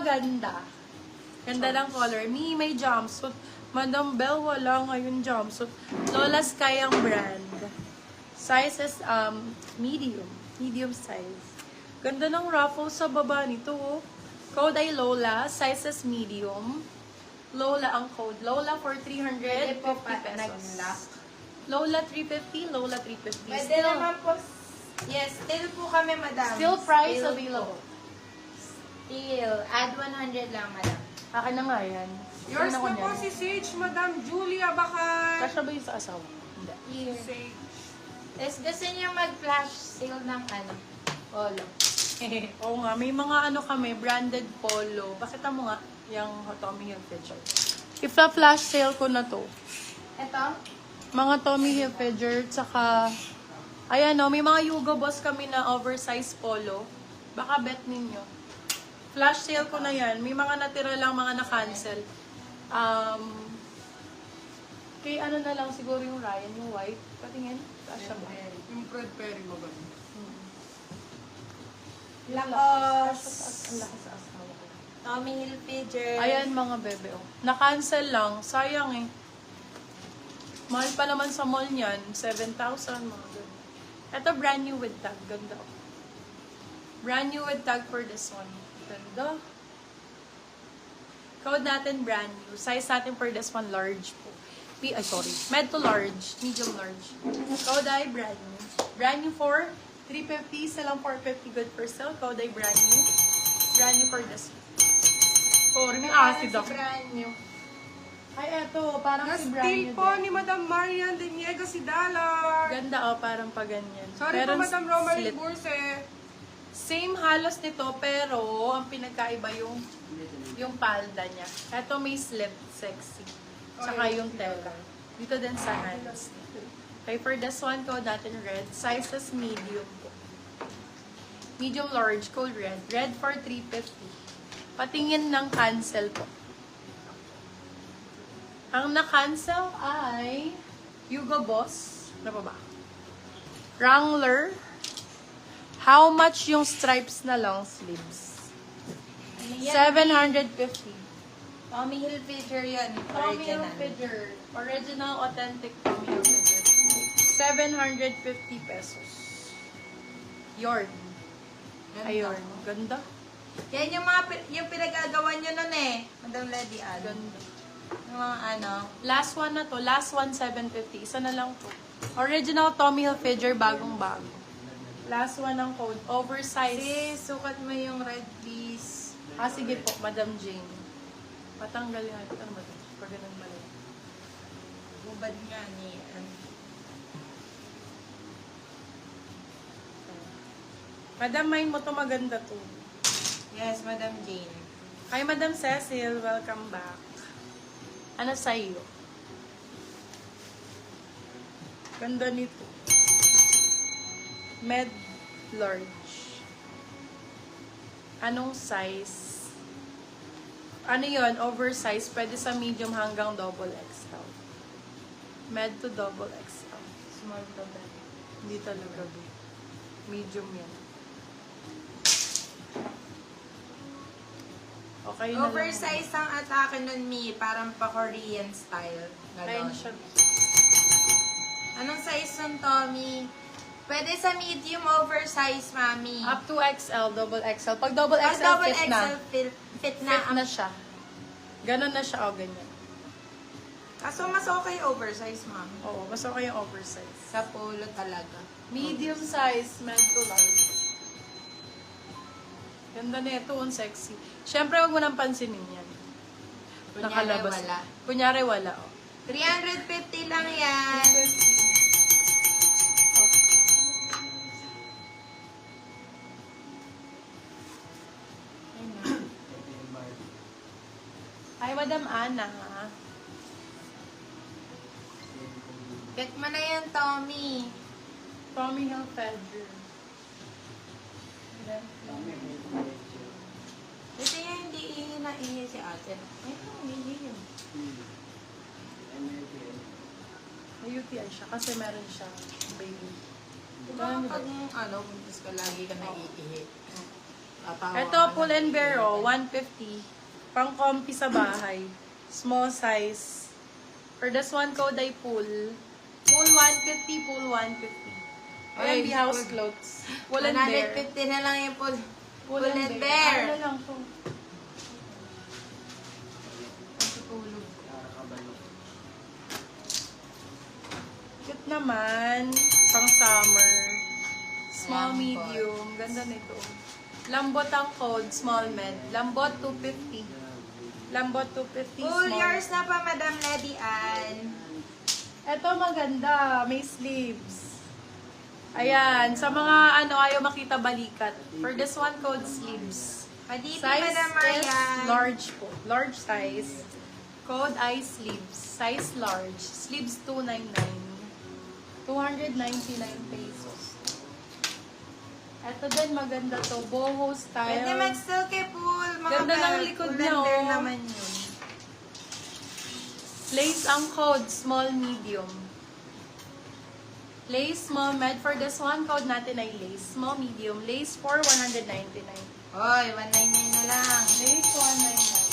ganda. Ganda ng color. Me, may jumpsuit. Madam Belle, wala ngayon jumpsuit. Lola Sky ang brand. Size is medium. Medium size. Ganda ng ruffles sa baba nito. Oh. Code ay Lola. Size is medium. Lola ang code. Lola for 350 pesos. Lola 350. Lola 350. Pwede Still, naman po. Yes, still po kami, madam. still price Still available. po. Still. Add 100 lang, madam. Akin na nga yan. Yours Tingnan ko na po niyan. si Sage, Madam Julia Bakay. Kasya ba yung sa asawa? Hindi. Here. Sage. Tapos gusto niyo mag-flash sale ng ano? Polo. Oo nga, may mga ano kami, branded polo. Pakita mo nga, yung Tommy Hilfiger. I-flash sale ko na to. Ito? Mga Tommy Hilfiger, tsaka, ayan o, may mga Hugo Boss kami na oversized polo. Baka bet ninyo. Flash sale ko na yan. May mga natira lang, mga na-cancel. Kay ano na lang siguro yung Ryan, yung white. Patingin. Kasya ba? Yung Fred Perry maganda. Lakas. Ang lakas sa asawa ko. Tommy Hilfiger. Ayan mga bebe, oh. Na-cancel lang. Sayang eh. Mahal pa naman sa mall niyan. 7,000, mga ganun. Ito brand new with tag. Ganda, oh. Brand new with tag for this one. Ganda. Code natin brand new. Size natin for this one, large po. Med to large. Medium large. Code ay brand new. Brand new for 350. Silang 450 good for sale. Code ay brand new. Brand new for this one. Oh, may acid ako. Brand new. Ay, eto. Parang si brand Na-steal new po din. ni Madam Marian Deniega si Dollar. Ganda, oh. Parang pa ganyan. Sorry Pero po, Madam Romarie slit. Burse. Same halos nito, pero ang pinagkaiba yung palda niya. Ito may slit, sexy. Tsaka yung tela. Dito din sa hands. Okay, for this one, code natin red. Size is medium po. Medium large, code red. Red for 350. Patingin ng cancel po. Ang na-cancel ay Hugo Boss. Ano pa ba? Wrangler. How much yung stripes na long sleeves? Ano yan? 750. Tommy Hilfiger yun. Tommy Original. Hilfiger. Original, authentic Tommy Hilfiger. 750 pesos. Yarn. Ganda. Ayun. Ganda. Yan yung mga yung pinagagawa nyo nun eh. Madam Lady Ann. Ganda. Yung mga ano. Last one na to. Last one, 750. Isa na lang to. Original Tommy Hilfiger, bagong-bago. Last one ng code. Oversize. Sis, sukat mo yung red please. Ah, sige po, Madam Jane. Patanggal yan. Ano ba ito? Pag ganun mali. Bubad nga ni Madam, mind mo to maganda to. Yes, Madam Jane. Hi, Madam Cecil. Welcome back. Ano sa iyo? Ganda nito. Med large. Anong size? Ano yon? Oversize. Pwede sa medium hanggang double XL. Med to double XL. Small to bed. Hindi talaga. Medium yan. Okay na lang. Oversize ang atake nun, Mi. Parang pa-Korean style. Ayun Ganon. siya. Anong size nun, Tommy? Pwede sa medium oversize, Mami. Up to XL, double XL. Pag double Pag XL, double fit na. XL, fit na. Fit na siya. Ganon na siya, o ganyan. Kaso mas okay oversize, Mami. Oo, mas okay yung oversize. Sa polo talaga. Medium size, medyo large. Ganda na ito, ang sexy. Siyempre, huwag mo nang pansinin yan. Kunyari wala. Kunyari wala, oh. 350 lang yan. Hi, Madam Ana. Get mo na yan, Tommy. Tommy Hilfiger. Ito yung hindi ihi na ihi si ate. Ay, hindi yun. May UTI siya kasi meron siya baby. Diba kapag buntis ka lagi ka naiihi? Ito, Pull and Bear, oh, 150. Pang comfy sa bahay. Small size. For this one code ay Pull. Pull 150, Pull 150. Ayan, Ay, the house Pull. clothes. Pull and Bear. 150 na lang yung Pull. Pull and Bear. Ano lang to? Cute naman. Pang summer. Small, Lambot. medium. Ganda nito. Lambot ang code, small med. Lambot 250. Lambot 250, Full small. yours na pa, Madam Lady Ann. Ito maganda, may sleeves. Ayan, sa mga ayaw makita balikat. For this one, code sleeves. Paditi, Size Madam is Marian. large po. Large size. Code I sleeves. Size large. Sleeves 299. 299 pesos. Ito din maganda to. Boho style. Pwede mag-still kay Pool. Mga Ganda ng belt. likod Pull niya, and Bear oh. naman yun. Lace ang code, small, medium. Lace, small, med. For this one, code natin ay lace. Small, medium. Lace for 199. Oy, 199 na lang. Lace, 199.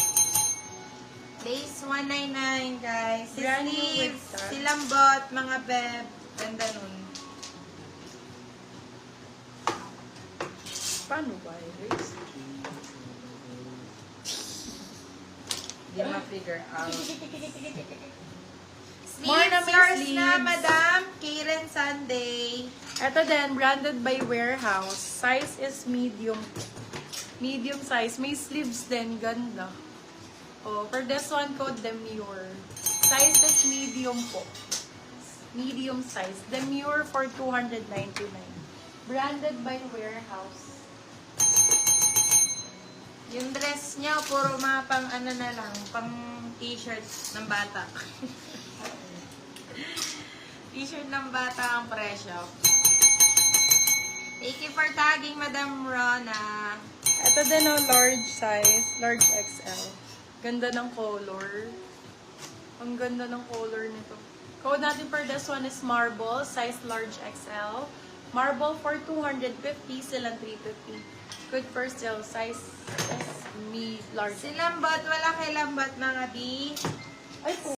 Lace 199, guys. Si Brand new sleeves, with that. si lambot, mga beb. Ganda nun. Paano ba? Lace? Hindi ma-figure out. More na Sleeves, may yours sleeves. na, Madam. Karen Sunday. Ito din, branded by Warehouse. Size is medium. Medium size. May sleeves din. Ganda. Oh, for this one, code Demure. Size is medium po. Medium size. Demure for 299. Branded by Warehouse. Yung dress niya, puro mga pang ano na lang, pang t-shirt ng bata. T-shirt ng bata ang presyo. Thank you for tagging, Madam Rona. Ito din ang large size. Large XL. Ganda ng color. Ang ganda ng color nito. Code natin for this one is Marble. Size large XL. Marble for 250. Silang 350. Good for sale. Size is large. Si Lambot, wala kay Lambot mga B. Ay po.